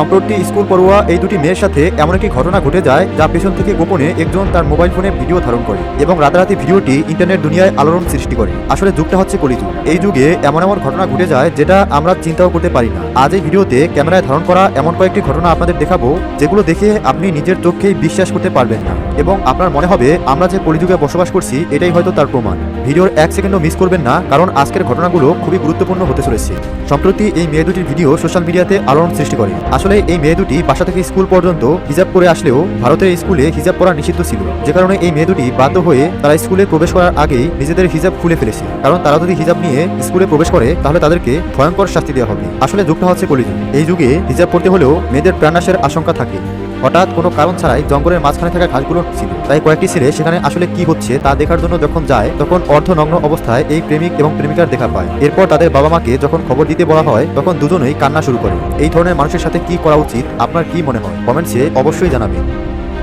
সম্প্রতি স্কুল পড়ুয়া এই দুটি মেয়ের সাথে এমন একটি ঘটনা ঘটে যায় যা পেছন থেকে গোপনে একজন তার মোবাইল ফোনে ভিডিও ধারণ করে এবং রাতারাতি ভিডিওটি ইন্টারনেট দুনিয়ায় আলোড়ন সৃষ্টি করে। আসলে যুগটা হচ্ছে কলিযুগ। এই যুগে এমন এমন ঘটনা ঘটে যায় যেটা আমরা চিন্তাও করতে পারি না। আজ এই ভিডিওতে ক্যামেরায় ধারণ করা এমন কয়েকটি ঘটনা আপনাদের দেখাবো যেগুলো দেখে আপনি নিজের চোখকেই বিশ্বাস করতে পারবেন না এবং আপনার মনে হবে আমরা যে কলিযুগে বসবাস করছি এটাই হয়তো তার প্রমাণ। ভিডিওর এক সেকেন্ডও মিস করবেন না, কারণ আজকের ঘটনাগুলো খুবই গুরুত্বপূর্ণ হতে চলেছে। সম্প্রতি এই মেয়ে দুটির ভিডিও সোশ্যাল মিডিয়াতে আলোড়ন সৃষ্টি করে। আসলে এই মেয়ে দুটি বাসা থেকে স্কুল পর্যন্ত হিজাব পরে আসলেও ভারতের স্কুলে হিজাব পরা নিষিদ্ধ ছিল, যে কারণে এই মেয়ে দুটি বাধ্য হয়ে তারা স্কুলে প্রবেশ করার আগেই নিজেদের হিজাব খুলে ফেলেছে, কারণ তারা যদি হিজাব নিয়ে স্কুলে প্রবেশ করে তাহলে তাদেরকে ভয়ঙ্কর শাস্তি দেওয়া হবে। আসলে যুগটা হচ্ছে কলিযুগ। এই যুগে হিজাব পড়তে হলেও মেয়েদের প্রাণনাশের আশঙ্কা থাকে। হঠাৎ কোনো কারণ ছাড়াই জঙ্গলের মাঝখানে থাকা ঘাসগুলো ছিল, তাই কয়েকটি ছেলে সেখানে আসলে কি হচ্ছে তা দেখার জন্য যখন যায় তখন অর্ধনগ্ন অবস্থায় এই প্রেমিক এবং প্রেমিকার দেখা পায়। এরপর তাদের বাবা মাকে যখন খবর দিতে বলা হয় তখন দুজনেই কান্না শুরু করে। এই ধরনের মানুষের সাথে কি করা উচিত আপনার কি মনে হয় কমেন্টসে অবশ্যই জানাবেন।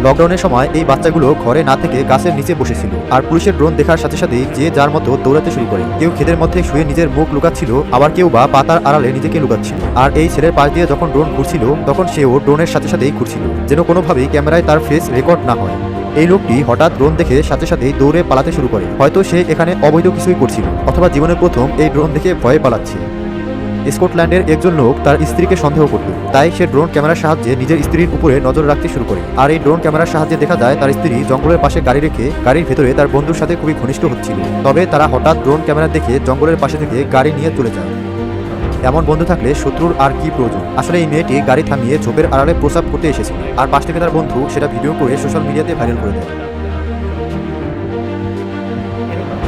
লকডাউনের সময় এই বাচ্চাগুলো ঘরে না থেকে গাছের নিচে বসেছিল আর পুলিশের ড্রোন দেখার সাথে সাথেই যে যার মতো দৌড়াতে শুরু করে। কেউ ক্ষেতের মধ্যে শুয়ে নিজের মুখ লুকাচ্ছিল, আবার কেউ বা পাতার আড়ালে নিজেকে লুকাচ্ছিল। আর এই ছেলের পাশ দিয়ে যখন ড্রোন ঘুরছিল তখন সেও ড্রোনের সাথে সাথেই ঘুরছিল, যেন কোনোভাবেই ক্যামেরায় তার ফেস রেকর্ড না হয়। এই লোকটি হঠাৎ ড্রোন দেখে সাথে সাথেই দৌড়ে পালাতে শুরু করে। হয়তো সে এখানে অবৈধ কিছুই করছিল অথবা জীবনের প্রথম এই ড্রোন দেখে ভয়ে পালাচ্ছে। স্কটল্যান্ডের একজন লোক তার স্ত্রীকে সন্দেহ করত, তাই সে ড্রোন ক্যামেরার সাহায্যে নিজের স্ত্রীর উপরে নজর রাখতে শুরু করে। আর এই ড্রোন ক্যামেরার সাহায্যে দেখা যায় তার স্ত্রী জঙ্গলের পাশে গাড়ি রেখে গাড়ির ভেতরে তার বন্ধুর সাথে খুবই ঘনিষ্ঠ হচ্ছিল। তবে তারা হঠাৎ ড্রোন ক্যামেরা দেখে জঙ্গলের পাশে থেকে গাড়ি নিয়ে চলে যায়। এমন বন্ধু থাকলে শত্রুর আর কি প্রয়োজন। আসলে এই মেয়েটি গাড়ি থামিয়ে ঝোপের আড়ালে প্রস্রাব করতে এসেছিল আর পাশ থেকে তার বন্ধু সেটা ভিডিও করে সোশ্যাল মিডিয়াতে ভাইরাল করে দেয়।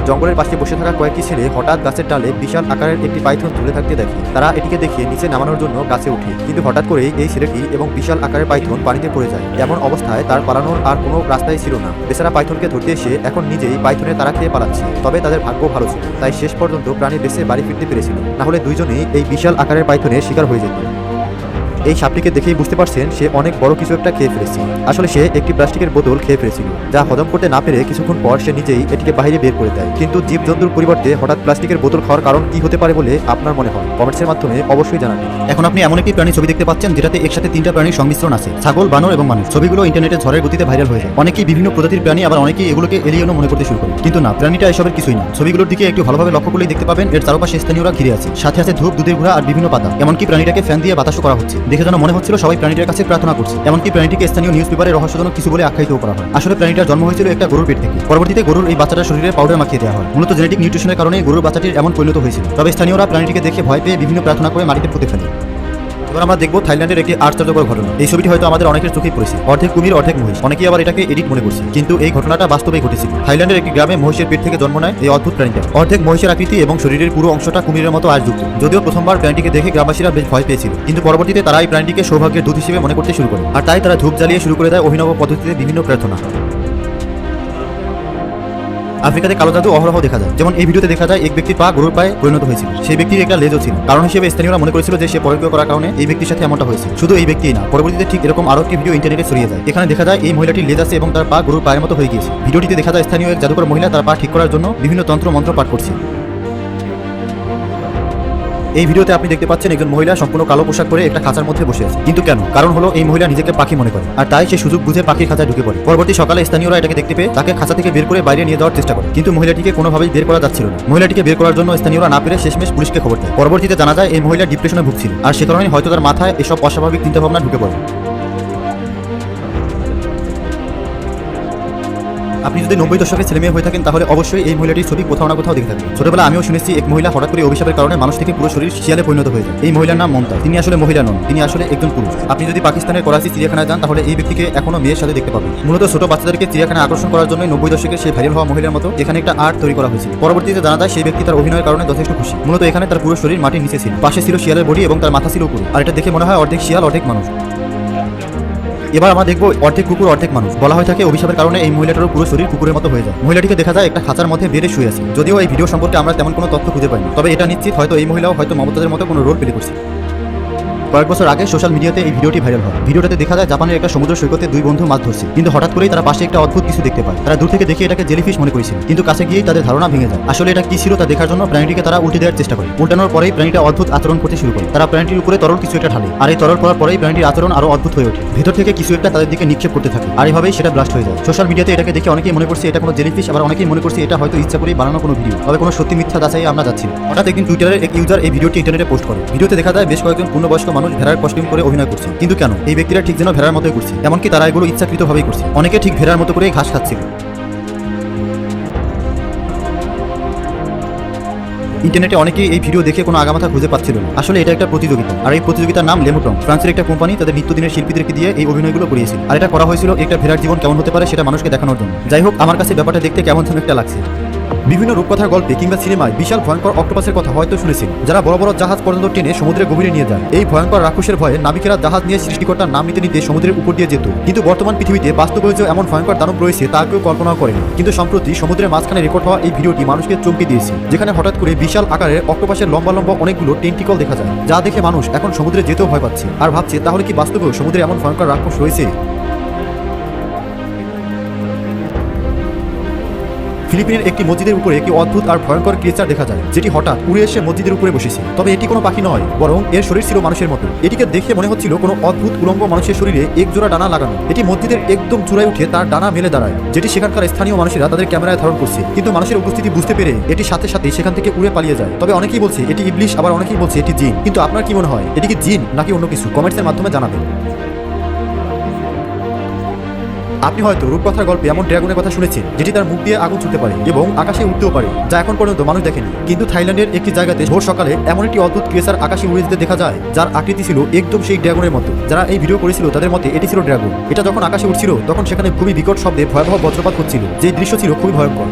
জঙ্গলের পাশে বসে থাকা কয়েকটি ছেলে হঠাৎ গাছের ডালে বিশাল আকারের একটি পাইথন ঝুলে থাকতে দেখে। তারা এটিকে দেখে নিচে নামানোর জন্য গাছে ওঠে, কিন্তু হঠাৎ করেই এই ছেলেটি এবং বিশাল আকারের পাইথন পানিতে পড়ে যায়। এমন অবস্থায় তার পালানোর আর কোনো রাস্তাই ছিল না। বেচারা পাইথনকে ধরতে এসে এখন নিজেই পাইথনের তারা খেয়ে পালাচ্ছে। তবে তাদের ভাগ্য ভালো ছিল, তাই শেষ পর্যন্ত প্রাণী বেঁচে বাড়ি ফিরতে পেরেছিল, না হলে দুইজনেই এই বিশাল আকারের পাইথনের শিকার হয়ে যেত। এই সাপটিকে দেখেই বুঝতে পারছেন সে অনেক বড় কিছু একটা খেয়ে ফেলেছে। আসলে সে একটি প্লাস্টিকের বোতল খেয়ে ফেলেছিল, যা হজম করতে না পেরে কিছুক্ষণ পর সে নিজেই এটিকে বাইরে বের করে দেয়। কিন্তু জীবজন্তুর পরিবর্তে হঠাৎ প্লাস্টিকের বোতল খাওয়ার কারণ কি হতে পারে বলে আপনার মনে হয় কমেন্টসের মাধ্যমে অবশ্যই জানাবেন। এখন আপনি এমন একটি প্রাণী ছবি দেখতে পাচ্ছেন যেটাতে একসাথে তিনটা প্রাণীর সংমিশ্রণ আছে, ছাগল, বানর এবং মানুষ। ছবিগুলো ইন্টারনেটে ঝড়ের গতিতে ভাইরাল হয়ে যায়। অনেকেই বিভিন্ন প্রজাতির প্রাণী, আবার অনেকেই এগুলোকে এলিয়েনও মনে করতে শুরু করে। কিন্তু না, প্রাণীটা এসবের কিছুই না। ছবিগুলোর দিকে একটু ভালোভাবে লক্ষ্য করলেই দেখতে পাবেন এর চারপাশে স্থানীয়রা ঘিরে আছে, সাথে আছে ধূপ, দুধের গুঁড়া আর বিভিন্ন পাতা। এমনকি প্রাণীটাকে ফ্যান দিয়ে বাতাসও করা হচ্ছে। দেখে যেন মনে হচ্ছিল সবাই প্রাণীটার কাছে প্রার্থনা করছে। এমনকি প্রাণীটিকে স্থানীয় নিউজ পেপারে রহস্যজনক কিছু বলে আখ্যায়িত করা হয়। আসলে প্রাণীটার জন্ম হয়েছিল একটা গরুর পেট থেকে। পরবর্তীতে গরুর এই বাচ্চাটার শরীরে পাউডার মাখিয়ে দেওয়া হয়। মূলত জেনেটিক নিউট্রিশনের কারণে গরুর বাচ্চাটির এমন পরিণত হয়েছিল। তবে স্থানীয়রা প্রাণীটিকে দেখে ভয় পেয়ে বিভিন্ন প্রার্থনা করে মাটিতে পুঁতে ফেলে। এবার আমরা দেখবো থাইল্যান্ডের একটি আশ্চর্যকর ঘটনা। এই ছবিটি হয়তো আমাদের অনেকের চোখেই পড়েছে। অর্ধেক কুমির অর্ধেক মহিষ। অনেকেই আবার এটাকে এডিট মনে করছে, কিন্তু এই ঘটনাটা বাস্তবেই ঘটেছিল। থাইল্যান্ডের একটি গ্রামে মহিষের পেট থেকে জন্ম নেয় এই অদ্ভুত প্রাণীটা। অর্ধেক মহিষের আকৃতি এবং শরীরের পুরো অংশটা কুমিরের মতো আঁশযুক্ত। যদিও প্রথমবার প্রাণীটিকে দেখে গ্রামবাসীরা বেশ ভয় পেয়েছিল, কিন্তু পরবর্তীতে তারা এই প্রাণীটিকে সৌভাগ্যের দূত হিসেবে মনে করতে শুরু করে। আর তাই তারা ধূপ জ্বালিয়ে শুরু করে দেয় অভিনব পদ্ধতিতে বিভিন্ন প্রার্থনা। আফ্রিকাতে কালো জাদু অহরহ দেখা যায়। যেমন এই ভিডিওতে দেখা যায় এক ব্যক্তির পা গরুর পায়ে পরিণত হয়েছিল। সেই ব্যক্তির একটা লেজও ছিল। কারণ হিসেবে স্থানীয়রা মনে করেছিল যে সে পরকীয় করার কারণে এই ব্যক্তির সাথে এমনটা হয়েছে। শুধু এই ব্যক্তিই না, পরবর্তীতে ঠিক এরকম আরো একটি ভিডিও ইন্টারনেটে ছড়িয়ে যায়। এখানে দেখা যায় এই মহিলাটির লেজ আছে এবং তার পা গরুর পায়ের মতো হয়ে গিয়েছে। ভিডিওটিতে দেখা যায় স্থানীয় এক জাদুকর মহিলা তার পা ঠিক করার জন্য বিভিন্ন তন্ত্র মন্ত্র পাঠ করছে। এই ভিডিওতে আপনি দেখতে পাচ্ছেন একজন মহিলা সম্পূর্ণ কালো পোশাক পরে একটা খাঁচার মধ্যে বসে আছে। কিন্তু কেন? কারণ হলো এই মহিলা নিজেকে পাখি মনে করে, আর তাই সে সুযোগ বুঝে পাখির খাঁচায় ঢুকে পড়ে। পরবর্তী সকালে স্থানীয়রা এটাকে দেখতে পেয়ে তাকে খাঁচা থেকে বের করে বাইরে নিয়ে যাওয়ার চেষ্টা করে, কিন্তু মহিলাটিকে কোনোভাবেই বের করা যাচ্ছিল না। মহিলাটিকে বের করার জন্য স্থানীয়রা না পেরে শেষমেশ পুলিশকে খবর দেয়। পরবর্তীতে জানা যায় এই মহিলা ডিপ্রেশনে ভুগছিল, আর সে কারণে হয়তো তার মাথায় এসব অস্বাভাবিক চিন্তাভাবনা ঢুকে পড়ে। আপনি যদি 90 দশকের ছেলে মেয়ে হয়ে থাকেন তাহলে অবশ্যই এই মহিলাটির ছবি কোথাও না কোথাও দেখে থাকবেন। ছোটবেলা আমিও শুনেছি এক মহিলা হঠাৎ করে অভিশাপের কারণে মানুষ থেকে পুরো শরীর শিয়ালে পরিণত হয়ে যায়। এই মহিলার নাম মমতা। তিনি আসলে মহিলা নন, তিনি আসলে একজন পুরুষ। আপনি যদি পাকিস্তানের করাচি চিড়িয়াখানায় যান তাহলে এই ব্যক্তিকে এখনো মেয়ের সাথে দেখতে পাবেন। মূলত ছোট বাচ্চাদেরকে চিড়িয়াখানায় আকর্ষণ করার জন্য 90 দশকে সেই ভাইরাল হওয়া মহিলার মতো এখানে একটা আর্ট তৈরি করা হয়েছিল। পরবর্তীতে জানা যায় সেই ব্যক্তি তার অভিনয়ের কারণে যথেষ্ট খুশি। মূলত এখানে তার পুরো শরীর মাটির নিচে ছিল, পাশে ছিল শিয়ালের বডি এবং তার মাথা ছিল উপরে। আর এটা দেখে মনে হয় অর্ধেক শিয়াল অর্ধেক মানুষ। এবার আমরা দেখবো অর্ধেক কুকুর অর্ধেক মানুষ। বলা হয়ে থাকে অভিশাপের কারণে এই মহিলাটারও পুরো শরীর কুকুরের মতো হয়ে যায়। মহিলাটিকে দেখা যায় একটা খাঁচার মধ্যে বেড়ে শুয়ে আছে। যদিও এই ভিডিও সম্পর্কে আমরা তেমন কোনো তথ্য খুঁজে পাইনি, তবে এটা নিশ্চিত হয়তো এই মহিলাও হয়তো মমতাজের মতো কোনো রোল প্লে করছে। কয়েক বছর আগে সোশ্যাল মিডিয়াতে এই ভিডিওটি ভাইরাল হয়। ভিডিওটাতে দেখা যায় জাপানের একটা সমুদ্র সৈকতে দুই বন্ধু মাছ ধরছে, কিন্তু হঠাৎ করেই তারা পাশে একটা অদ্ভুত কিছু দেখতে পায়। তারা দূর থেকে দেখে এটাকে জেলিফিশ মনে করেছিল, কিন্তু কাছে গিয়েই তাদের ধারণা ভেঙে যায়। আসলে এটা কি ছিল তা দেখার জন্য প্রাণীটিকে তারা উল্টে দেওয়ার চেষ্টা করে। উল্টানোর পরেই প্রাণীটা অদ্ভুত আচরণ করতে শুরু করে। তারা প্রাণীটির উপরে তরল কিছু একটা ঢালে, আর এই তরল পড়ার পরেই প্রাণীটির আচরণ আরো অদ্ভুত হয়ে ওঠে। ভেতর থেকে কিছু একটা তাদের দিকে নিক্ষেপ করতে থাকে, আর এভাবেই সেটা ব্লাস্ট হয়ে যায়। সোশ্যাল মিডিয়াতে এটাকে দেখে অনেকেই মনে করছে এটা কোনো জেলিফিশ, আবার অনেকেই মনে করছে এটা হয়তো ইচ্ছা করেই বানানো কোনো ভিডিও। তবে কোনো সত্যি মিথ্যা যাচাই আমরা যাচ্ছি না। হঠাৎ একদিন টুইটারের এক ইউজার এই ভিডিওটি ইন্টারনেটে পোস্ট করে। ভিডিওতে দেখা যায় বেশ কয়েকজন পূর্ণবয়স্ক মানুষ ভেড়ার কস্টিউম করে অভিনয় করছে, কিন্তু কেন? এই ব্যক্তিরা ঠিক যেন ভেড়ার মতোই করছে, এমনকি তারা এগুলো ইচ্ছাকৃতভাবেই করছে। অনেকে ঠিক ভেড়ার মতো করেই ঘাস খাচ্ছিল। ইন্টারনেটে অনেকেই এই ভিডিও দেখে কোনো আগামাথা খুঁজে পাচ্ছিল না। আসলে এটা একটা প্রতিযোগিতা, আর এই প্রতিযোগিতার নাম লেমুটং। ফ্রান্সের একটা কোম্পানি তাদের নিত্যদিনের শিল্পীদেরকে দিয়ে এই অভিনয়গুলো করিয়েছিল, আর এটা করা হয়েছিল একটা ভেড়ার জীবন কেমন হতে পারে সেটা মানুষকে দেখানোর জন্য। যাই হোক, আমার কাছে ব্যাপারটা দেখতে কেমন যেন একটা লাগছে। বিভিন্ন রূপকথার গল্পে কিংবা সিনেমায় বিশাল ভয়ঙ্কর অক্টোপাসের কথা হয়তো শুনেছেন, যারা বড় বড় জাহাজ পর্যন্ত টেনে সমুদ্রে গভীরে নিয়ে যায়। এই ভয়ঙ্কর রাক্ষসের ভয়ে নাবিকেরা জাহাজ নিয়ে সৃষ্টিকর্তার নাম নিতে নিতে সমুদ্রের উপর দিয়ে যেত। কিন্তু বর্তমান পৃথিবীতে বাস্তবে যে এমন ভয়ঙ্কর দানব রয়েছে তা কেউ কল্পনাও করেনি। কিন্তু সম্প্রতি সমুদ্রের মাঝখানে রেকর্ড হওয়া এই ভিডিওটি মানুষকে চমকে দিয়েছে, যেখানে হঠাৎ করে বিশাল আকারের অক্টোপাসের লম্বা লম্বা অনেকগুলো টেন্টিকল দেখা যায়, যা দেখে মানুষ এখন সমুদ্রে যেতেও ভয় পাচ্ছে আর ভাবছে তাহলে কি বাস্তবেও সমুদ্রে এমন ভয়ঙ্কর রাক্ষস রয়েছে। ফিলিপিনের একটি মসজিদের উপরে একটি অদ্ভুত আর ভয়ঙ্কর ক্রিয়েচার দেখা যায়, যেটি হঠাৎ উড়ে এসে মসজিদের উপরে বসেছে। তবে এটি কোনো পাখি নয়, বরং এর শরীর ছিল মানুষের মতো। এটিকে দেখে মনে হচ্ছিল কোনো অদ্ভুত উলঙ্গ মানুষের শরীরে এক জোড়া ডানা লাগানো। এটি মসজিদের একদম চূড়ায় উঠে তার ডানা মেলে দাঁড়ায়, যেটি সেখানকার স্থানীয় মানুষেরা তাদের ক্যামেরায় ধারণ করছে। কিন্তু মানুষের উপস্থিতি বুঝতে পেরে এটি সাথে সাথেই সেখান থেকে উড়ে পালিয়ে যায়। তবে অনেকেই বলছে এটি ইবলিশ, আবার অনেকেই বলছে এটি জিন। কিন্তু আপনার কি মনে হয়, এটি কি জিন নাকি অন্য কিছু? কমেন্টসের মাধ্যমে জানাবেন। আপনি হয়তো রূপকথার গল্পে এমন ড্রাগনের কথা শুনেছেন, যেটি তার মুখ দিয়ে আগুন ছুটতে পারে এবং আকাশে উঠতেও পারে, যা এখন পর্যন্ত মানুষ দেখেনি। কিন্তু থাইল্যান্ডের একটি জায়গাতে ভোর সকালে এমন একটি অদ্ভুত ক্রিয়েচার আকাশে উড়ে যেতে দেখা যায়, যার আকৃতি ছিল একদম সেই ড্রাগনের মতো। যারা এই ভিডিও করেছিল তাদের মতে এটি ছিল ড্রাগন। এটা যখন আকাশে উঠছিল তখন সেখানে খুবই বিকট শব্দে ভয়াবহ বজ্রপাত হচ্ছিল, যে দৃশ্য ছিল খুবই ভয়ঙ্কর।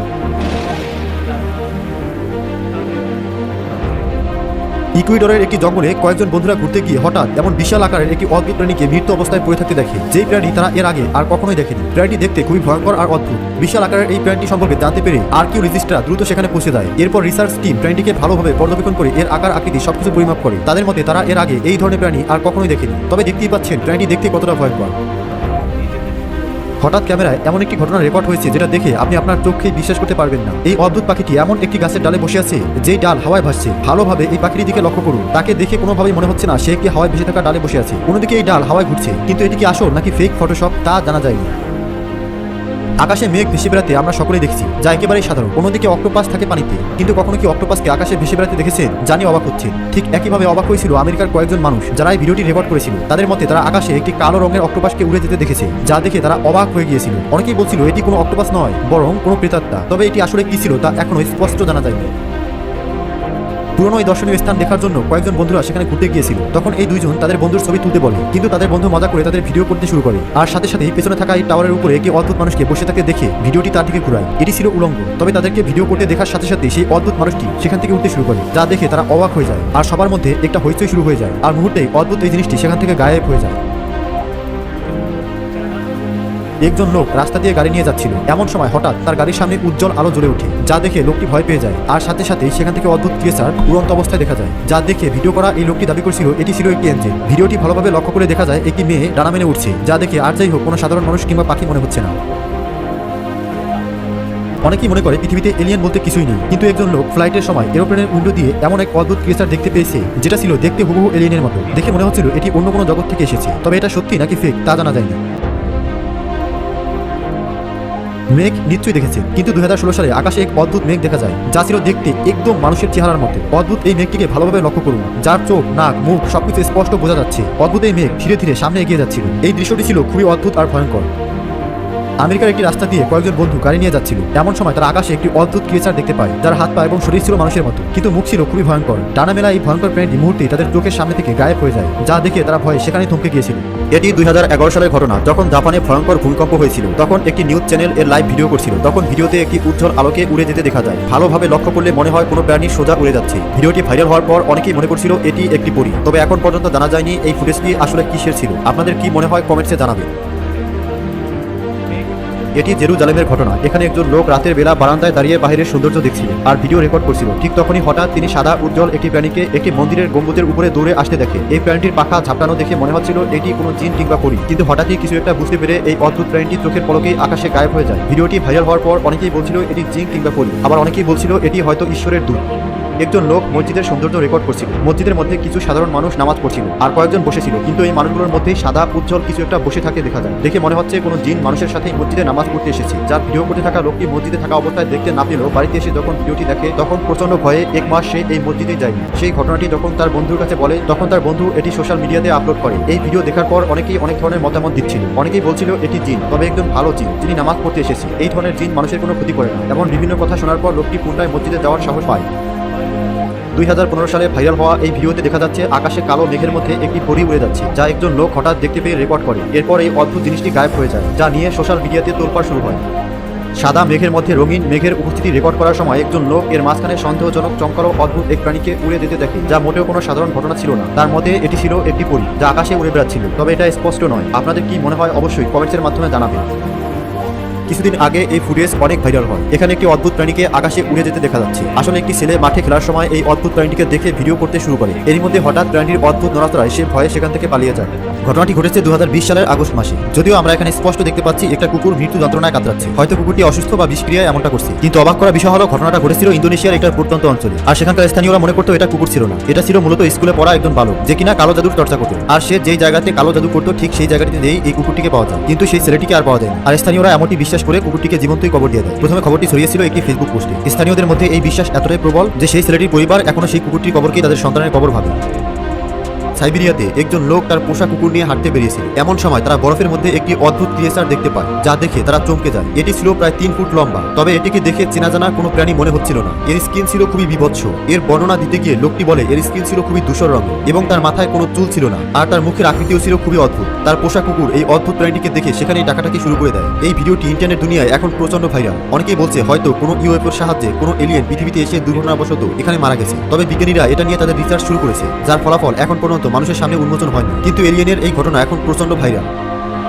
ইকুয়েডরের একটি জঙ্গলে কয়েকজন বন্ধুরা ঘুরতে গিয়ে হঠাৎ এমন বিশাল আকারের একটি অদ্ভুত প্রাণীকে মৃত অবস্থায় পড়ে থাকতে দেখে, যেই প্রাণী তারা এর আগে আর কখনোই দেখেনি। প্রাণীটি দেখতে খুবই ভয়ঙ্কর আর অদ্ভুত। বিশাল আকারের এই প্রাণীটি সম্পর্কে জানতে পেরে আরকিউ রেজিস্ট্রার দ্রুত সেখানে পৌঁছে যায়। এরপর রিসার্চ টিম প্রাণীটিকে ভালোভাবে পর্যবেক্ষণ করে এর আকার আকৃতি সবকিছু পরিমাপ করে। তাদের মতে তারা এর আগে এই ধরনের প্রাণী আর কখনোই দেখেনি। তবে দেখতেই পাচ্ছেন প্রাণীটি দেখতে কতটা ভয়ঙ্কর। হঠাৎ ক্যামেরায় এমন একটি ঘটনা রেকর্ড হয়েছে, যেটা দেখে আপনি আপনার চোখেই বিশ্বাস করতে পারবেন না। এই অদ্ভুত পাখিটি এমন একটি গাছের ডালে বসে আছে, যেই ডাল হাওয়ায় ভাসছে। ভালোভাবে এই পাখিটির দিকে লক্ষ্য করুন। তাকে দেখে কোনোভাবেই মনে হচ্ছে না সে একটি হাওয়ায় ভেসে থাকা ডালে বসে আছে। অন্যদিকে এই ডাল হাওয়ায় ঘুরছে, কিন্তু এটি কি আসল নাকি ফেক ফটোশপ তা জানা যায়নি। আকাশে মেঘ ভেসে বেড়াতে আমরা সকলেই দেখছি, যা একেবারেই সাধারণ। অন্যদিকে অক্টোপাস থাকে পানিতে, কিন্তু কখনো কি অক্টোপাসকে আকাশে ভেসে বেড়াতে দেখেছেন? জানি অবাক হচ্ছে। ঠিক একইভাবে অবাক হয়েছিল আমেরিকার কয়েকজন মানুষ, যারা এই ভিডিওটি রেকর্ড করেছিল। তাদের মতে তারা আকাশে একটি কালো রঙের অক্টোপাসকে উড়ে যেতে দেখেছে, যা দেখে তারা অবাক হয়ে গিয়েছিল। অনেকেই বলছিল এটি কোনো অক্টোপাস নয়, বরং কোনো প্রেতাত্মা। তবে এটি আসলে কি ছিল তা এখনো স্পষ্ট জানা যায়নি। পুরনো এই দর্শনীয় স্থান দেখার জন্য কয়েকজন বন্ধুরা সেখানে ঘুরতে গিয়েছিল। তখন এই দুইজন তাদের বন্ধুর ছবি তুলতে বলে, কিন্তু তাদের বন্ধু মজা করে তাদের ভিডিও করতে শুরু করে। আর সাথে সাথেই পেছনে থাকা এই টাওয়ারের উপরে একটি অদ্ভুত মানুষকে বসে থাকতে দেখে ভিডিওটি তার দিকে ঘুরায়। এটি ছিল উলঙ্গ, তবে তাদেরকে ভিডিও করতে দেখার সাথে সাথে সেই অদ্ভুত মানুষটি সেখান থেকে উঠতে শুরু করে, যা দেখে তারা অবাক হয়ে যায়। আর সবার মধ্যে একটা হইচই শুরু হয়ে যায়, আর মুহূর্তেই অদ্ভুত এই জিনিসটি সেখান থেকে গায়েব হয়ে যায়। একজন লোক রাস্তা দিয়ে গাড়ি নিয়ে যাচ্ছিল। এমন সময় হঠাৎ তার গাড়ির সামনে উজ্জ্বল আলো জ্বলে ওঠে, যা দেখে লোকটি ভয় পেয়ে যায়। আর সাথে সাথেই সেখান থেকে অদ্ভুত ক্রিয়েচার উড়ন্ত অবস্থায় দেখা যায়, যা দেখে ভিডিও করা এই লোকটি দাবি করছিল এটি ছিল একটি এঞ্জেল। ভিডিওটি ভালোভাবে লক্ষ্য করে দেখা যায় একটি মেয়ে ডানা মেলে উঠছে, যা দেখে আর যাই হোক কোনো সাধারণ মানুষ কিংবা পাখি মনে হচ্ছে না। অনেকেই মনে করে পৃথিবীতে এলিয়েন বলতে কিছুই নেই, কিন্তু একজন লোক ফ্লাইটের সময় এরোপ্লেনের উইন্ডো দিয়ে এমন এক অদ্ভুত ক্রিয়েচার দেখতে পেয়েছে, যেটা ছিল দেখতে হুবহু এলিয়েনের মতো। দেখে মনে হচ্ছিল এটি অন্য কোনো জগৎ থেকে এসেছে, তবে এটা সত্যি নাকি ফেক তা জানা যায়নি। মেঘ নিশ্চয়ই দেখেছে, কিন্তু 2016 সালে আকাশে এক অদ্ভুত মেঘ দেখা যায়, যা ছিল দেখতে একদম মানুষের চেহারার মতো। অদ্ভুত এই মেঘটিকে ভালোভাবে লক্ষ্য করুন, যার চোখ, নাক, মুখ সবকিছু স্পষ্ট বোঝা যাচ্ছে। অদ্ভুত এই মেঘ ধীরে ধীরে সামনে এগিয়ে যাচ্ছিল। এই দৃশ্যটি ছিল খুবই অদ্ভুত আর ভয়ঙ্কর। আমেরিকার একটি রাস্তা দিয়ে কয়েকজন বন্ধু গাড়ি নিয়ে যাচ্ছিল। এমন সময় তারা আকাশে একটি অদ্ভুত ক্রিয়েচার দেখতে পায়, যার হাত পা এবং শরীর ছিল মানুষের মতো, কিন্তু মুখ ছিল খুবই ভয়ঙ্কর। ডানা মেলা এই ভয়ঙ্কর প্রাণীটি মুহূর্তেই তাদের চোখের সামনে থেকে গায়েব হয়ে যায়, যা দেখে তারা ভয়ে সেখানেই থমকে গিয়েছিল। এটি 2011 সালের ঘটনা, যখন জাপানে ভয়ঙ্কর ভূমিকম্প হয়েছিল। তখন একটি নিউজ চ্যানেল এর লাইভ ভিডিও করছিল। তখন ভিডিওতে একটি উজ্জ্বল আলোকে উড়ে যেতে দেখা যায়। ভালোভাবে লক্ষ্য করলে মনে হয় কোনো প্রাণী সোজা উড়ে যাচ্ছে। ভিডিওটি ভাইরাল হওয়ার পর অনেকেই মনে করছিল এটি একটি পরী। তবে এখন পর্যন্ত জানা যায়নি এই ফুটেজটি আসলে কিসের ছিল। আপনাদের কি মনে হয় কমেন্টসে জানাবেন। এটি জেরুজালেমের ঘটনা। এখানে একজন লোক রাতের বেলা বারান্দায় দাঁড়িয়ে বাইরের সৌন্দর্য দেখছিল আর ভিডিও রেকর্ড করছিল। ঠিক তখনই হঠাৎ তিনি সাদা উজ্জ্বল একটি প্রাণীকে একটি মন্দিরের গম্বুজের উপরে দৌড়ে আসতে দেখে। এই প্রাণীটির পাখা ঝাপটানো দেখে মনে হচ্ছিল এটি কোনো জিন কিংবা পরী, কিন্তু হঠাৎই কিছু একটা বুঝতে পেরে এই অদ্ভুত প্রাণীটি চোখের পলকেই আকাশে গায়েব হয়ে যায়। ভিডিওটি ভাইরাল হওয়ার পর অনেকেই বলছিল এটি জিন কিংবা পরী, আবার অনেকেই বলছিল এটি হয়তো ঈশ্বরের দূত। একজন লোক মসজিদের সৌন্দর্য রেকর্ড করছিল। মসজিদের মধ্যে কিছু সাধারণ মানুষ নামাজ পড়ছিল আর কয়েকজন বসেছিল, কিন্তু এই মানুষগুলোর মধ্যেই সাদা উজ্জ্বল কিছু একটা বসে থাকে দেখা যায়। দেখে মনে হচ্ছে কোনো জিন মানুষের সাথে মসজিদে নামাজ পড়তে এসেছে। যার ভিডিও করতে থাকা লোকটি মসজিদে থাকা অবস্থায় দেখতে না পেলেও বাড়িতে এসে যখন ভিডিওটি দেখে তখন প্রচন্ড ভয়ে 1 মাস সে এই মসজিদে যায়নি। সেই ঘটনাটি যখন তার বন্ধুর কাছে বলে তখন তার বন্ধু এটি সোশ্যাল মিডিয়াতে আপলোড করে। এই ভিডিও দেখার পর অনেকেই অনেক ধরনের মতামত দিচ্ছিল। অনেকেই বলছিল এটি জিন, তবে একজন ভালো জিন যিনি নামাজ পড়তে এসেছে। এই ধরনের জিন মানুষের কোনো ক্ষতি করে না। এমন বিভিন্ন কথা শোনার পর লোকটি পুনরায় মসজিদে যাওয়ার সাহস পায়। 2015 সালে ভাইরাল হওয়া এই ভিডিওতে দেখা যাচ্ছে আকাশে কালো মেঘের মধ্যে একটি পরী উড়ে যাচ্ছে, যা একজন লোক হঠাৎ দেখতে পেয়ে রেকর্ড করে। এরপর এই অদ্ভুত জিনিসটি গায়েব হয়ে যায়, যা নিয়ে সোশ্যাল মিডিয়াতে তোলপাড় শুরু হয়। সাদা মেঘের মধ্যে রঙিন মেঘের উপস্থিতি রেকর্ড করার সময় একজন লোক এর মাঝখানে সন্দেহজনক চমকালো অদ্ভুত এক প্রাণীকে উড়ে যেতে দেখে, যা মোটেও কোনো সাধারণ ঘটনা ছিল না। তার মতে এটি ছিল একটি পরী যা আকাশে উড়ে বেড়াচ্ছিল, তবে এটা স্পষ্ট নয়। আপনাদের কি মনে হয় অবশ্যই কমেন্টসের মাধ্যমে জানাবেন। কিছুদিন আগে এই ফুটেজ অনেক ভাইরাল হয়। এখানে একটি অদ্ভুত প্রাণীকে আকাশে উড়ে যেতে দেখা যাচ্ছে। আসলে একটি ছেলে মাঠে খেলার সময় এই অদ্ভুত প্রাণীটিকে দেখে ভিডিও করতে শুরু করে। এরই মধ্যে হঠাৎ প্রাণীটির অদ্ভুত নড়াচড়ায় সে ভয়ে সেখান থেকে পালিয়ে যায়। ঘটনাটি ঘটেছে 2020 সালের আগস্ট মাসে। যদিও আমরা এখানে স্পষ্ট দেখতে পাচ্ছি একটা কুকুর মৃত্যু যন্ত্রণায় কাতরাচ্ছে। হয়তো কুকুরটি অসুস্থ বা বিষক্রিয়ায় এমনটা করছে। কিন্তু অবাক করা বিষয় হলো ঘটনাটা ঘটেছিল ইন্দোনেশিয়ার একটা প্রত্যন্ত অঞ্চলে। আর সেখানকার স্থানীয়রা মনে করতো এটা কুকুর ছিল না, এটা ছিল মূলত স্কুলে পড়া একজন বালক যে কিনা কালো জাদুর চর্চা করতো। আর সে যেই জায়গাতে কালো জাদু করতো ঠিক সেই জায়গাটিতে এই কুকুরটিকে পাওয়া যায়, কিন্তু সেই ছেলেটিকে আর পাওয়া যায় না। আর স্থানীয়রা এমনটি বিশ্বাস করে কুকুরটিকে জীবন্তই কবর দিয়ে দেয়। প্রথমে খবরটি ছড়িয়েছিল একটি ফেসবুক পোস্টে। স্থানীয়দের মধ্যে এই বিশ্বাস এতটাই প্রবল যে সেই ছেলেটির পরিবার এখনো সেই কুকুরটির কবরকেই তাদের সন্তানের কবর ভাবে। সাইবেরিয়াতে একজন লোক তার পোষা কুকুর নিয়ে হাঁটতে বেরিয়েছিল। এমন সময় তারা বরফের মধ্যে একটি অদ্ভুত ক্রিয়েচার দেখতে পায়, যা দেখে তারা চমকে যায়। এটি ছিল প্রায় 3 ফুট লম্বা, তবে এটিকে দেখে চেনা জানা কোনো প্রাণী মনে হচ্ছিল না। এর স্কিন ছিল খুবই বিভৎস। এর বর্ণনা দিতে গিয়ে লোকটি বলে এর স্কিন ছিল খুবই ধূসর রঙের এবং তার মাথায় কোনো চুল ছিল না, আর তার মুখের আকৃতিও ছিল খুবই অদ্ভুত। তার পোষা কুকুর এই অদ্ভুত প্রাণীটিকে দেখে সেখানেই ডাকাডাকি শুরু করে দেয়। এই ভিডিওটি ইন্টারনেট দুনিয়ায় এখন প্রচন্ড ভাইরাল। অনেকেই বলছে হয়তো কোনো ইউএফওর সাহায্যে কোনো এলিয়েন পৃথিবীতে এসে দুর্ঘটনাবশত এখানে মারা গেছে। তবে বিজ্ঞানীরা এটা নিয়ে তাদের রিসার্চ শুরু করেছে, যার ফলাফল এখন পর্যন্ত মানুষের সামনে উন্মোচন হয়নি। কিন্তু এলিয়েনের এই ঘটনা এখন প্রচন্ড ভাইরাল।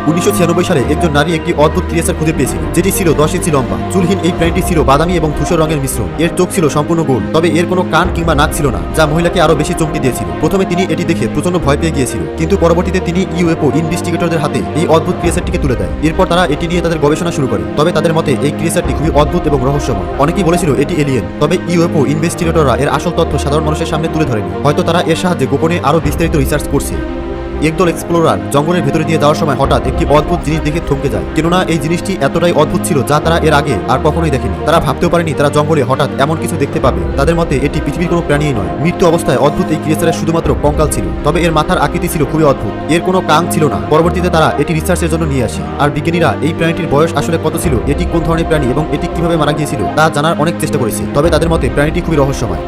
1996 সালে একজন নারী একটি অদ্ভুত ক্রিয়েচার খুঁজে পেয়েছিল, যেটি ছিল 10 ইঞ্চি লম্বা। চুলহীন এই প্রাণীটি ছিল বাদামি এবং ধূসর রঙের মিশ্রণ। এর চোখ ছিল সম্পূর্ণ গোল, তবে এর কোনো কান কিংবা নাক ছিল না, যা মহিলাকে আরো বেশি চমকে দিয়েছিল। প্রথমে তিনি এটি দেখে প্রচন্ড ভয় পেয়ে গিয়েছিল, কিন্তু পরবর্তীতে তিনি ইউএফও ইনভেস্টিগেটরদের হাতে এই অদ্ভুত ক্রিয়েচারটিকে তুলে দেয়। এরপর তারা এটি নিয়ে তাদের গবেষণা শুরু করে। তবে তাদের মতে এই ক্রিয়েচারটি খুবই অদ্ভুত এবং রহস্যময়। অনেকেই বলেছিল এটি এলিয়েন, তবে ইউএফও ইনভেস্টিগেটররা এর আসল তথ্য সাধারণ মানুষের সামনে তুলে ধরেনি। হয়তো তারা এর সাহায্যে গোপনে আরো বিস্তারিত রিসার্চ করছে। একদল এক্সপ্লোরার জঙ্গলের ভেতরে দিয়ে যাওয়ার সময় হঠাৎ একটি অদ্ভুত জিনিস দেখে থমকে যায়, কেননা এই জিনিসটি এতটাই অদ্ভুত ছিল যা তারা এর আগে আর কখনোই দেখেনি। তারা ভাবতেও পারেনি তারা জঙ্গলে হঠাৎ এমন কিছু দেখতে পাবে। তাদের মতে এটি পৃথিবীর কোনো প্রাণীই নয়। মৃত্যু অবস্থায় অদ্ভুত এই ক্রিয়েচারের শুধুমাত্র কঙ্কাল ছিল, তবে এর মাথার আকৃতি ছিল খুবই অদ্ভুত। এর কোনো কান ছিল না। পরবর্তীতে তারা এটি রিসার্চের জন্য নিয়ে আসে, আর বিজ্ঞানীরা এই প্রাণীটির বয়স আসলে কত ছিল, এটি কোন ধরনের প্রাণী এবং এটি কিভাবে মারা গিয়েছিল তা জানার অনেক চেষ্টা করেছে। তবে তাদের মতে প্রাণীটি খুবই রহস্যময়।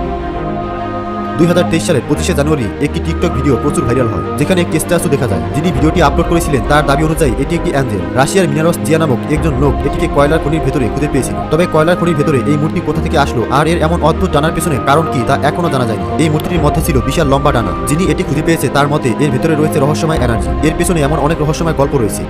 2023 সালের 25শে জানুয়ারি একটি টিকটক ভিডিও প্রচুর ভাইরাল হয়, যেখানে একটি স্ট্যাচু দেখা যায়। যিনি ভিডিওটি আপলোড করেছিলেন তার দাবি অনুযায়ী এটি একটি অ্যাঞ্জেল। রাশিয়ার মিনারস জিয়া নামক একজন লোক এটিকে কয়লার খনির ভেতরে খুঁজে পেয়েছিল। তবে কয়লার খনির ভেতরে এই মূর্তি কোথা থেকে আসলো আর এর এমন অদ্ভুত ডানার পেছনে কারণ কি তা এখনো জানা যায়নি। এই মূর্তিটির মধ্যে ছিল বিশাল লম্বা ডানা। যিনি এটি খুঁজে পেয়েছে তার মতে এর ভেতরে রয়েছে রহস্যময় এনার্জি। এর পেছনে এমন অনেক রহস্যময় গল্প রয়েছে।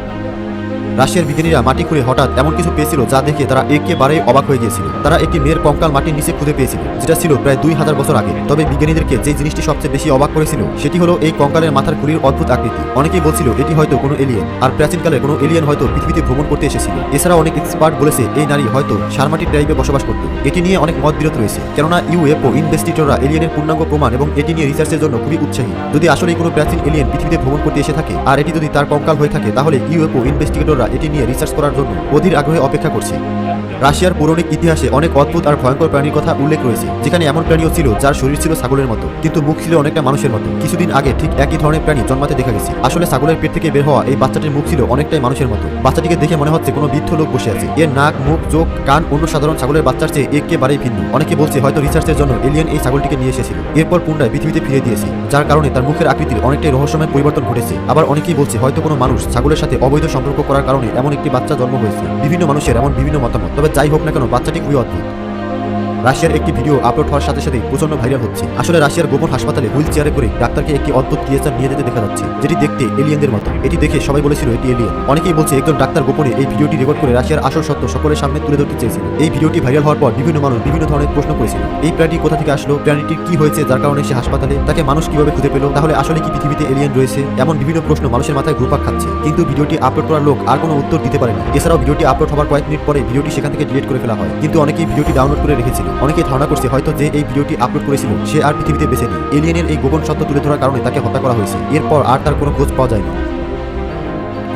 রাশিয়ার বিজ্ঞানীরা মাটি খুঁড়ে হঠাৎ এমন কিছু পেয়েছিল যা দেখে তারা একেবারে অবাক হয়ে গিয়েছিল। তারা একটি মেয়ের কঙ্কাল মাটির নিচে খুঁজে পেয়েছিল, যেটা ছিল প্রায় 2000 বছর আগে। তবে বিজ্ঞানীদেরকে যে জিনিসটি সবচেয়ে বেশি অবাক করেছিল সেটি হলো এই কঙ্কালের মাথার খুলির অদ্ভুত আকৃতি। অনেকেই বলছিল এটি হয়তো কোনো এলিয়েন, আর প্রাচীনকালে কোনো এলিয়েন হয়তো পৃথিবীতে ভ্রমণ করতে এসেছিল। এছাড়া অনেক এক্সপার্ট বলেছে এই নারী হয়তো সারমাটির ট্রাইবে বসবাস করত। এটি নিয়ে অনেক মত বিরোধ রয়েছে, কেননা ইউএফও ইনভেস্টিগেটররা এলিয়েনের পূর্ণাঙ্গ প্রমাণ এবং এটি নিয়ে রিসার্চের জন্য খুবই উৎসাহী। যদি আসলে কোনো প্রাচীন এলিয়েন পৃথিবীতে ভ্রমণ করতে এসে থাকে আর এটি যদি তার কঙ্কাল হয়ে থাকে, তাহলে ইউএফও ইনভেস্টিগেটররা এটি নিয়ে রিসার্চ করার জন্য অধীর আগ্রহে অপেক্ষা করছে। রাশিয়ার পৌরাণিক ইতিহাসে অনেক অদ্ভুত আর ভয়ঙ্কর প্রাণীর কথা উল্লেখ রয়েছে, যেখানে এমন প্রাণীও ছিল যার শরীর ছিল ছাগলের মতো, কিন্তু মুখ ছিল অনেকটা মানুষের মতো। কিছুদিন আগে ঠিক একই ধরনের প্রাণী জন্মাতে দেখা গেছে। আসলে ছাগলের পেট থেকে বের হওয়া এই বাচ্চাটির মুখ ছিল অনেকটাই মানুষের মতো। বাচ্চাটিকে দেখে মনে হচ্ছে কোনো বৃদ্ধ লোক বসে আছে। এর নাক, মুখ, চোখ, কান অন্য সাধারণ ছাগলের বাচ্চার চেয়ে একেবারেই ভিন্ন। অনেকে বলছে হয়তো রিসার্চের জন্য এলিয়েন এই ছাগলটিকে নিয়ে এসেছিল, এরপর পুনরায় পৃথিবীতে ফিরে দিয়েছে, যার কারণে তার মুখের আকৃতির অনেকটাই রহস্যময় পরিবর্তন ঘটেছে। আবার অনেকেই বলছে হয়তো কোনো মানুষ ছাগলের সাথে অবৈধ সম্পর্ক করার কারণে এমন একটি বাচ্চা জন্ম হয়েছে। বিভিন্ন মানুষের এমন বিভিন্ন মতামত। তবে যাই হোক না কেন বাচ্চাটি খুবই অদ্ভুত। রাশিয়ার একটি ভিডিও আপলোড হওয়ার সাথে সাথে প্রচন্ড ভাইরাল হচ্ছে। আসলে রাশিয়ার গোপন হাসপাতালে হুইল চেয়ারে করে ডাক্তারকে একটি অদ্ভুত ক্রিয়েচার নিয়ে যেতে দেখা যাচ্ছে, যেটি দেখতে এলিয়েনদের মতো। এটি দেখে সবাই বলেছিল এটি এলিয়েন। অনেকেই বলছে একজন ডাক্তার গোপনে এই ভিডিওটি রেকর্ড করে রাশিয়ার আসল সত্য সকলের সামনে তুলে ধরতে চেয়েছিল। এই ভিডিওটি ভাইরাল হওয়ার পর বিভিন্ন মানুষ বিভিন্ন ধরনের প্রশ্ন করেছিল, এই প্রাণীটি কোথা থেকে আসলো, প্রাণীটির কি হয়েছে যার কারণে সে হাসপাতালে, তাকে মানুষ কিভাবে খুঁজে পেল, তাহলে আসলে কি পৃথিবীতে এলিয়েন রয়েছে, এমন বিভিন্ন প্রশ্ন মানুষের মাথায় ঘুরপাক খাচ্ছে। কিন্তু ভিডিওটি আপলোড করার লোক আর কোনো উত্তর দিতে পারে না। এছাড়াও ভিডিওটি আপলোড হওয়ার কয়েক মিনিট পরে ভিডিওটি সেখান থেকে ডিলিট করে ফেলা হয়। কিন্তু অনেকেই ভিডিওটি ডাউনলোড করে রেখেছিল। অনেকেই ধারণা করছে হয়তো যে এই ভিডিওটি আপলোড করেছিল সে আর পৃথিবীতে বেঁচে নেই। এলিয়েনের এই গোপন সত্য তুলে ধরার কারণে তাকে হত্যা করা হয়েছে। এরপর আর তার কোনো খোঁজ পাওয়া যায়নি।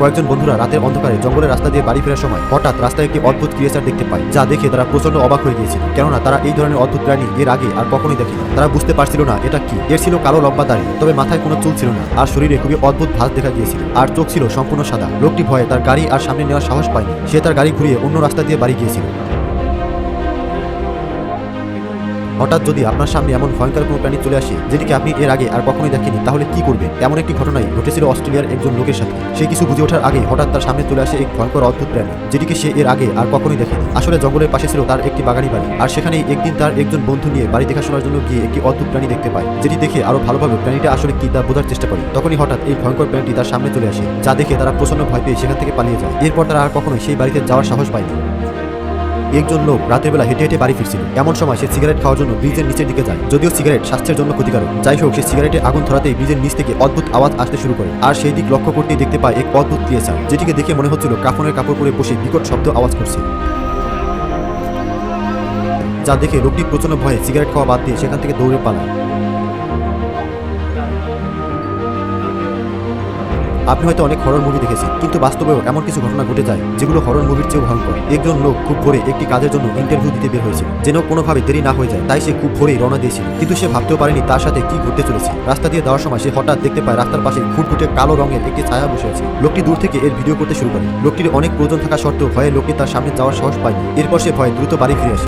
কয়েকজন বন্ধুরা রাতের অন্ধকারে জঙ্গলের রাস্তা দিয়ে বাড়ি ফেরার সময় হঠাৎ রাস্তায় একটি অদ্ভুত ক্রিয়েচার দেখতে পায়, যা দেখে তারা প্রচন্ড অবাক হয়ে গিয়েছিল। কেননা তারা এই ধরনের অদ্ভুত প্রাণী এর আগে আর কখনোই দেখেনি। তারা বুঝতে পারছিল না এটা কি। এর ছিল কালো লম্বা দাড়ি, তবে মাথায় কোনো চুল ছিল না, আর শরীরে খুবই অদ্ভুত ভাঁজ দেখা গিয়েছিল, আর চোখ ছিল সম্পূর্ণ সাদা। লোকটি ভয়ে তার গাড়ি আর সামনে নেওয়ার সাহস পায়নি। সে তার গাড়ি ঘুরিয়ে অন্য রাস্তা দিয়ে বাড়ি গিয়েছিল। হঠাৎ যদি আপনার সামনে এমন ভয়ঙ্কর কোনো প্রাণী চলে আসে যেটিকে আপনি এর আগে আর কখনোই দেখেনি, তাহলে কি করবেন? এমন একটি ঘটনাই ঘটেছিল অস্ট্রেলিয়ার একজন লোকের সাথে। সে কিছু বুঝে ওঠার আগে হঠাৎ তার সামনে চলে আসে এক ভয়ঙ্কর অদ্ভুত প্রাণী, যেটিকে সে এর আগে আর কখনোই দেখেনি। আসলে জঙ্গলের পাশে ছিল তার একটি বাগানি বাড়ি, আর সেখানেই একদিন তার একজন বন্ধু নিয়ে বাড়ি দেখাশোনার জন্য গিয়ে একটি অদ্ভুত প্রাণী দেখতে পায়, যেটি দেখে আরো ভালোভাবে প্রাণীটা আসলে কি তা বোঝার চেষ্টা করে। তখনই হঠাৎ এই ভয়ঙ্কর প্রাণীটি তার সামনে চলে আসে, যা দেখে তারা প্রচন্ড ভয় পেয়ে সেখান থেকে পালিয়ে যায়। এরপর তারা আর কখনোই সেই বাড়িতে যাওয়ার সাহস পায়নি। একজন লোক রাতের বেলা হেঁটে হেঁটে বাড়ি ফিরছিল। এমন সময় সে সিগারেট খাওয়ার জন্য ব্রিজের নিচের দিকে যায়। যদিও সিগারেট স্বাস্থ্যের জন্য ক্ষতিকারক, যাই হোক সে সিগারেটে আগুন ধরাতেই ব্রিজের নিচ থেকে অদ্ভুত আওয়াজ আসতে শুরু করে। আর সেই দিক লক্ষ্য করতেই দেখতে পায় এক অদ্ভুত ক্রিয়েচার, যেটিকে দেখে মনে হচ্ছিল কাফনের কাপড় পরে বসে বিকট শব্দ আওয়াজ করছে। যা দেখে লোকটি প্রচন্ড ভয়ে সিগারেট খাওয়া বাদ দিয়ে সেখান থেকে দৌড়ে পালায়। আপনি হয়তো অনেক হরর মুভি দেখেছেন, কিন্তু বাস্তবেও এমন কিছু ঘটনা ঘটে যায় যেগুলো হরর মুভির চেয়েও ভয়ঙ্কর। একজন লোক খুব ভোরে একটি কাজের জন্য ইন্টারভিউ দিতে বের হয়েছিল, যেন কোনোভাবে দেরি না হয়ে যায়, তাই সে খুব ভোরেই রওনা দিয়েছিল। কিন্তু সে ভাবতেও পারেনি তার সাথে কি ঘটতে চলেছে। রাস্তা দিয়ে যাওয়ার সময় সে হঠাৎ দেখতে পায় রাস্তার পাশে ফুটফুটে কালো রঙের একটি ছায়া বসে আছে। লোকটি দূর থেকে এর ভিডিও করতে শুরু করে। লোকটির অনেক প্রয়োজন থাকা সত্ত্বেও ভয়ে লোকটি তার সামনে যাওয়ার সাহস পায়নি। এরপর সে ভয়ে দ্রুত বাড়ি ফিরে আসে।